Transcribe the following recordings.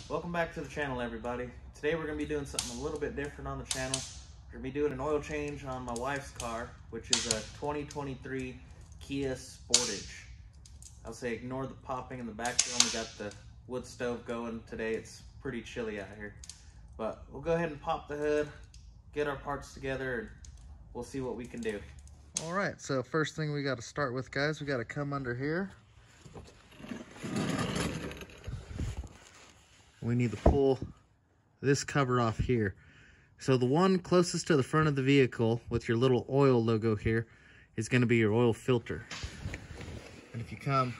Welcome back to the channel, everybody. Today we're going to be doing something a little bit different on the channel. We're going to be doing an oil change on my wife's car, which is a 2023 Kia Sportage. I'll say ignore the popping in the background. We got the wood stove going today. It's pretty chilly out here. But we'll go ahead and pop the hood, get our parts together, and we'll see what we can do. All right, so first thing we got to start with, guys, we got to come under here. We need to pull this cover off here. So the one closest to the front of the vehicle with your little oil logo here is going to be your oil filter. And if you come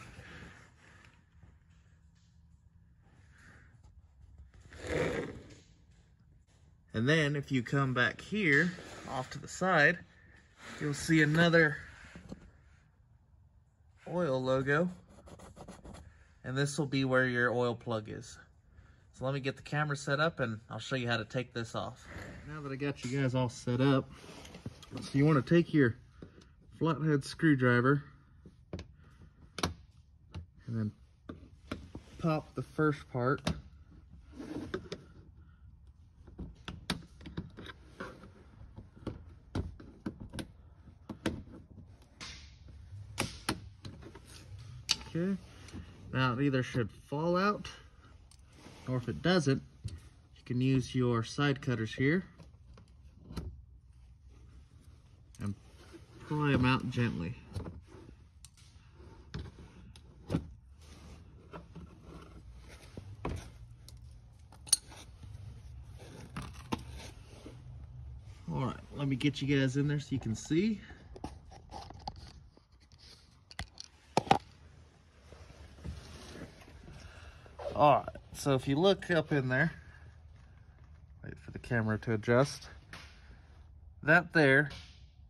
and then if you come back here off to the side, you'll see another oil logo, and this will be where your oil plug is. So let me get the camera set up and I'll show you how to take this off. Now that I got you guys all set up, so you want to take your flathead screwdriver and then pop the first part. Okay, now it either should fall out, or if it doesn't, you can use your side cutters here and pry them out gently. All right, let me get you guys in there so you can see. All right, so if you look up in there, wait for the camera to adjust, that there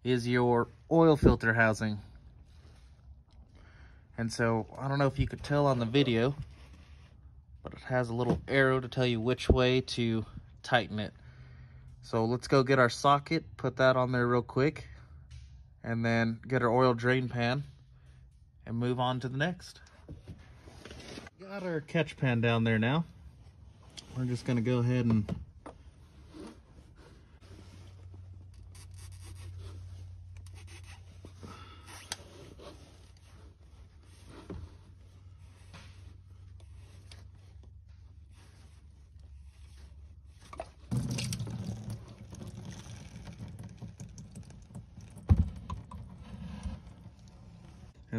is your oil filter housing. And so, I don't know if you could tell on the video, but it has a little arrow to tell you which way to tighten it. So let's go get our socket, put that on there real quick, and then get our oil drain pan and move on to the next. Got our catch pan down there now. We're just going to go ahead and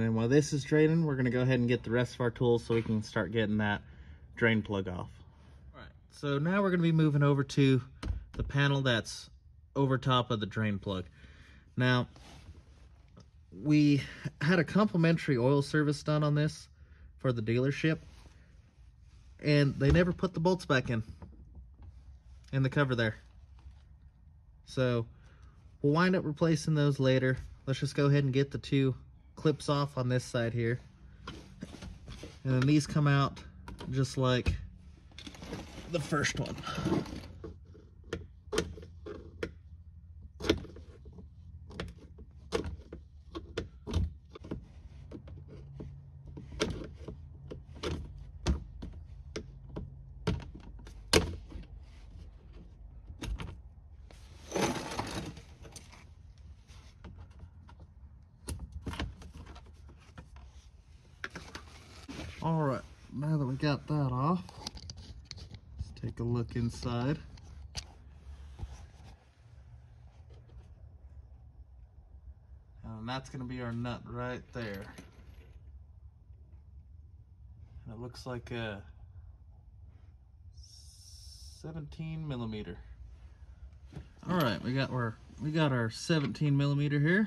then while this is draining, we're going to go ahead and get the rest of our tools so we can start getting that drain plug off. All right, so now we're going to be moving over to the panel that's over top of the drain plug. Now, we had a complimentary oil service done on this for the dealership, and they never put the bolts back in the cover there. So we'll wind up replacing those later. Let's just go ahead and get the two clips off on this side here, and then these come out just like the first one. All right, now that we got that off, let's take a look inside. And that's going to be our nut right there. And it looks like a 17 millimeter. All right, we got our 17 millimeter here.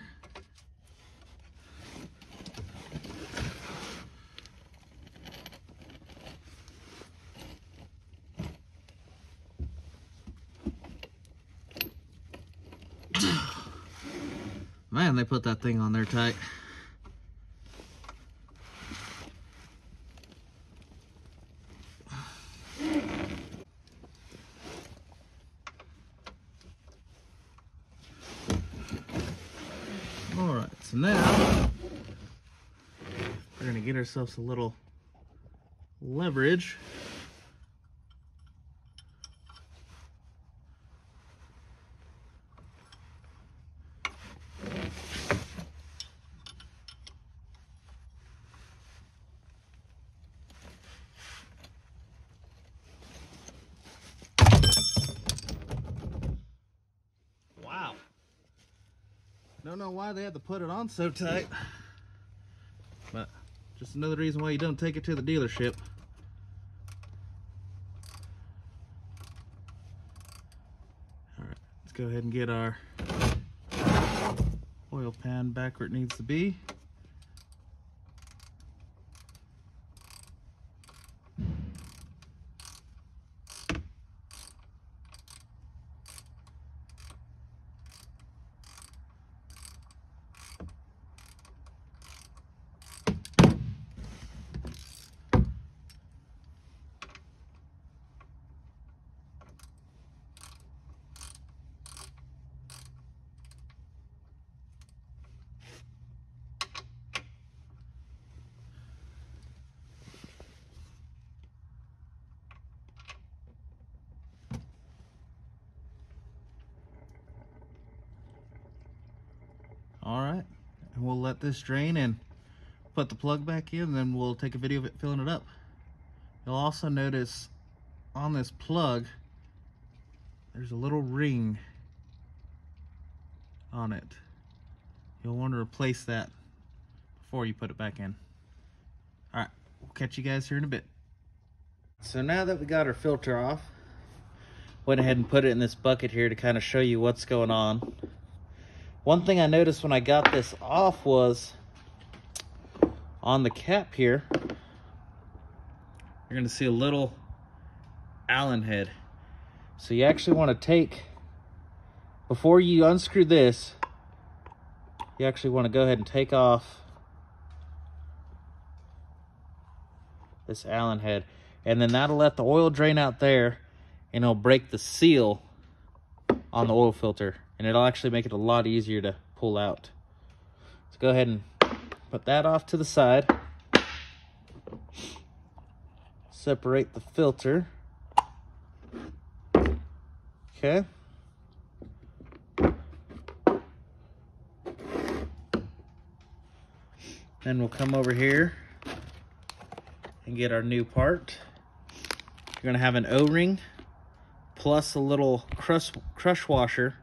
Man, they put that thing on there tight. All right, so now we're gonna get ourselves a little leverage don't know why they had to put it on so tight, but just another reason why you don't take it to the dealership. All right, let's go ahead and get our oil pan back where it needs to be. All right, and we'll let this drain and put the plug back in, then we'll take a video of it filling it up. You'll also notice on this plug, there's a little ring on it. You'll want to replace that before you put it back in. All right, we'll catch you guys here in a bit. So now that we got our filter off, went ahead and put it in this bucket here to kind of show you what's going on. One thing I noticed when I got this off was on the cap here, you're gonna see a little Allen head. So you actually want to take, before you unscrew this, you actually want to go ahead and take off this Allen head, and then that'll let the oil drain out there, and it'll break the seal on the oil filter, and it'll actually make it a lot easier to pull out. So go ahead and put that off to the side. Separate the filter. Okay. Then we'll come over here and get our new part. You're gonna have an O-ring plus a little crush washer.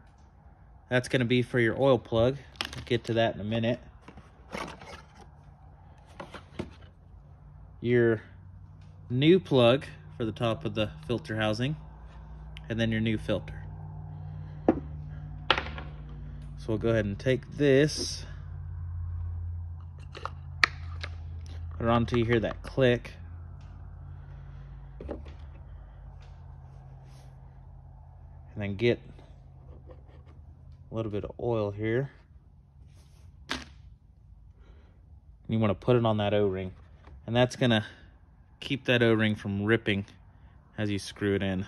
That's gonna be for your oil plug. We'll get to that in a minute. Your new plug for the top of the filter housing, and then your new filter. So we'll go ahead and take this, put it on until you hear that click. And then get a little bit of oil here. And you want to put it on that O-ring. And that's gonna keep that O-ring from ripping as you screw it in.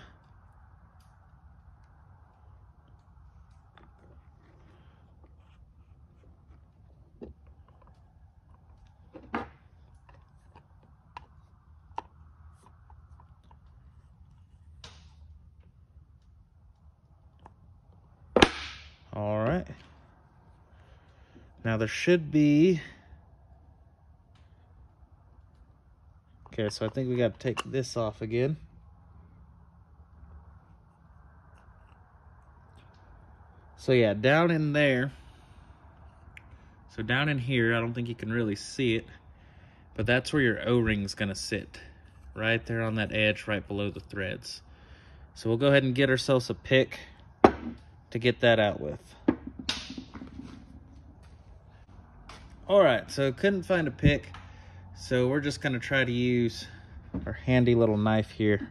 All right. Now there should be, okay, so I think we got to take this off again. So yeah, down in there, so down in here, I don't think you can really see it, but that's where your O-ring's gonna sit, right there on that edge, right below the threads. So we'll go ahead and get ourselves a pick to get that out with. All right, so couldn't find a pick, so we're just gonna try to use our handy little knife here.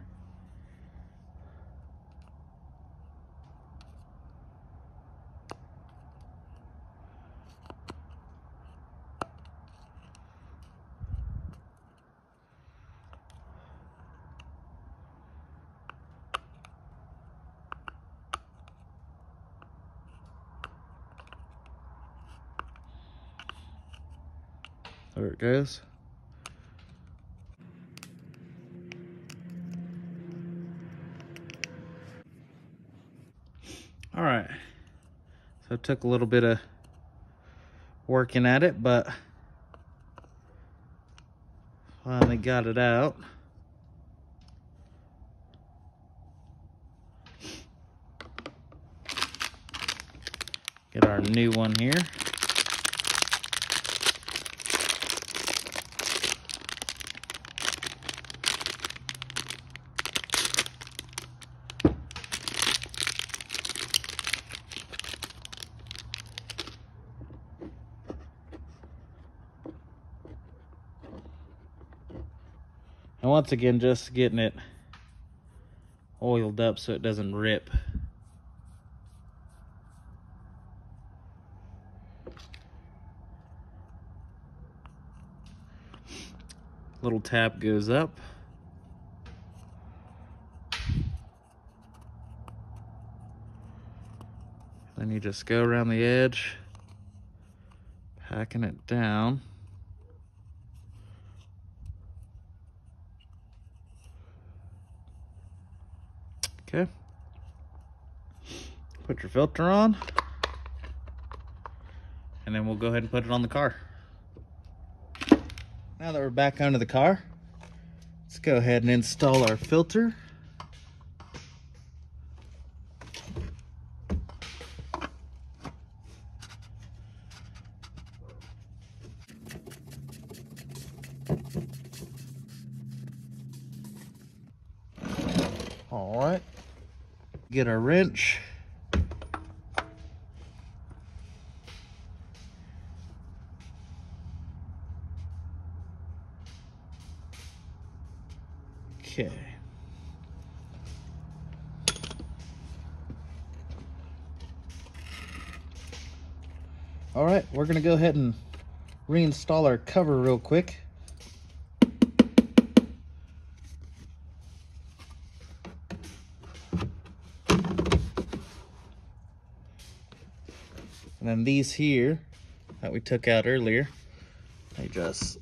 There it goes. All right, so it took a little bit of working at it, but finally got it out. Get our new one here. And once again, just getting it oiled up so it doesn't rip. Little tap goes up. Then you just go around the edge, packing it down. Okay. Put your filter on, and then we'll go ahead and put it on the car. Now that we're back onto the car, let's go ahead and install our filter. All right, get our wrench. Okay. All right, we're gonna go ahead and reinstall our cover real quick. And then these here that we took out earlier, they just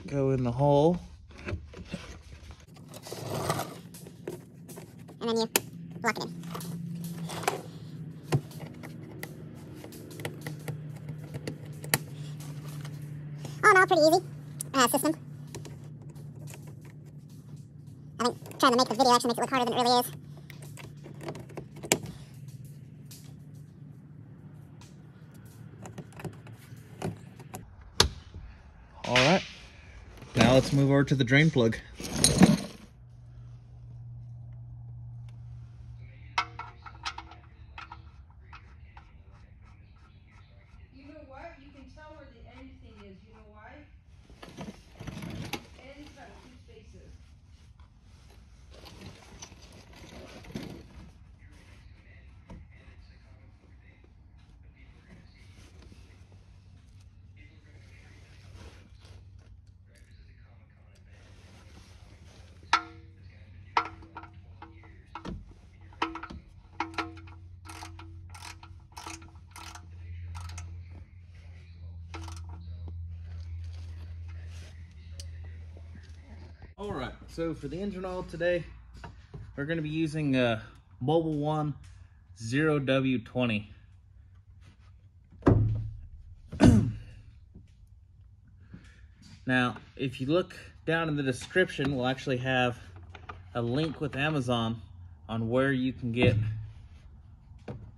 go in the hole. And then you lock it in. All in all, pretty easy system. I think trying to make the video actually makes it look harder than it really is. All right, now let's move over to the drain plug. You know what? You can tell where the end thing is. You know why? End's got 2 spaces. All right, so for the engine oil today, we're going to be using Mobile One 0W20. Now, if you look down in the description, we'll actually have a link with Amazon on where you can get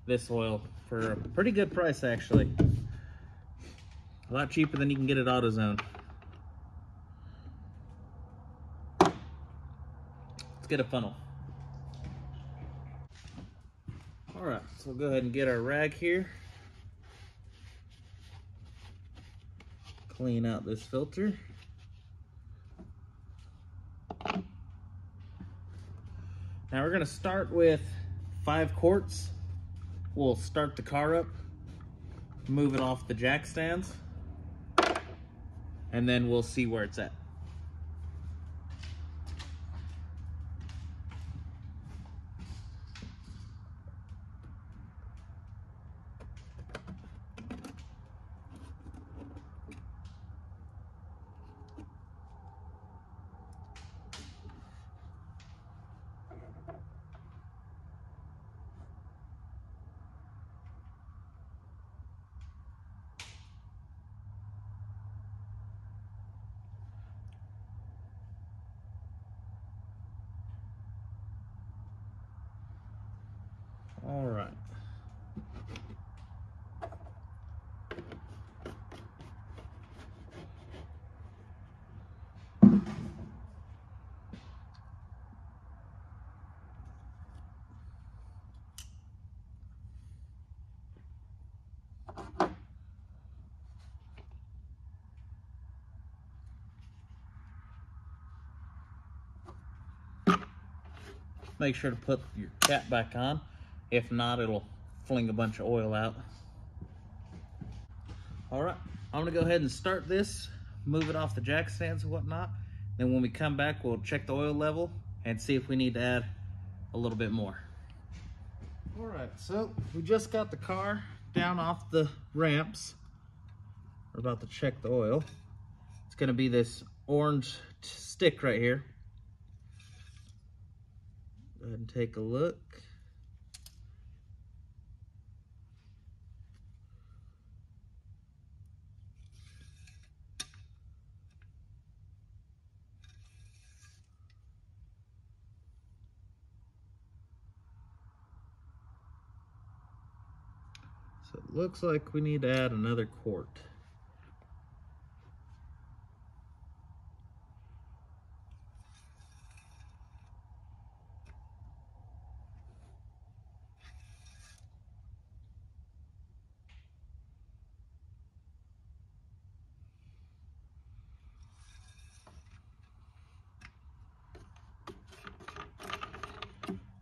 this oil for a pretty good price, actually. A lot cheaper than you can get at AutoZone. Let's get a funnel. All right, so we'll go ahead and get our rag here. Clean out this filter. Now we're gonna start with 5 quarts. We'll start the car up, move it off the jack stands, and then we'll see where it's at. make sure to put your cap back on. If not, it'll fling a bunch of oil out. All right, I'm gonna go ahead and start this, move it off the jack stands and whatnot. Then when we come back, we'll check the oil level and see if we need to add a little bit more. All right, so we just got the car down off the ramps. We're about to check the oil. It's gonna be this orange stick right here. Go ahead and take a look. So it looks like we need to add another quart.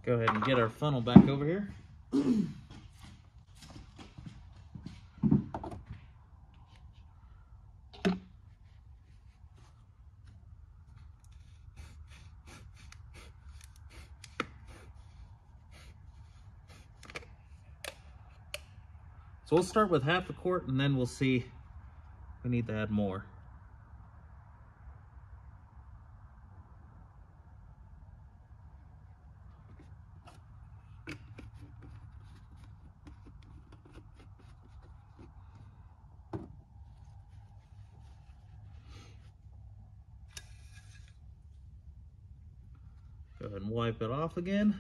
Go ahead and get our funnel back over here. So we'll start with half a quart and then we'll see if we need to add more. Go ahead and wipe it off again.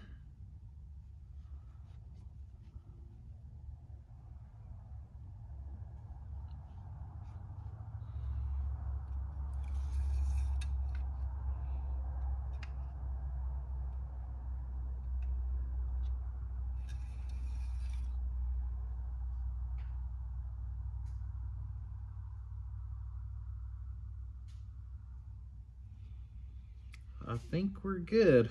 I think we're good.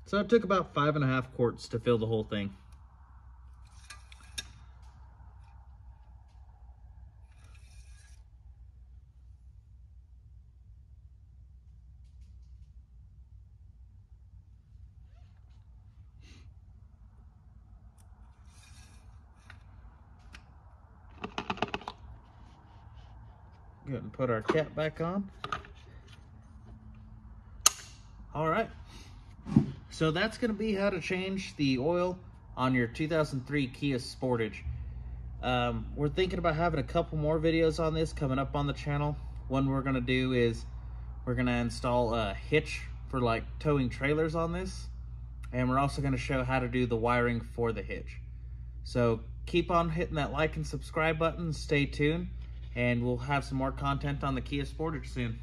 So it took about 5.5 quarts to fill the whole thing. Go ahead and put our cap back on. All right, so that's gonna be how to change the oil on your 2003 Kia Sportage. We're thinking about having a couple more videos on this coming up on the channel. One we're gonna do is we're gonna install a hitch for like towing trailers on this. And we're also gonna show how to do the wiring for the hitch. So keep on hitting that like and subscribe button, stay tuned, and we'll have some more content on the Kia Sportage soon.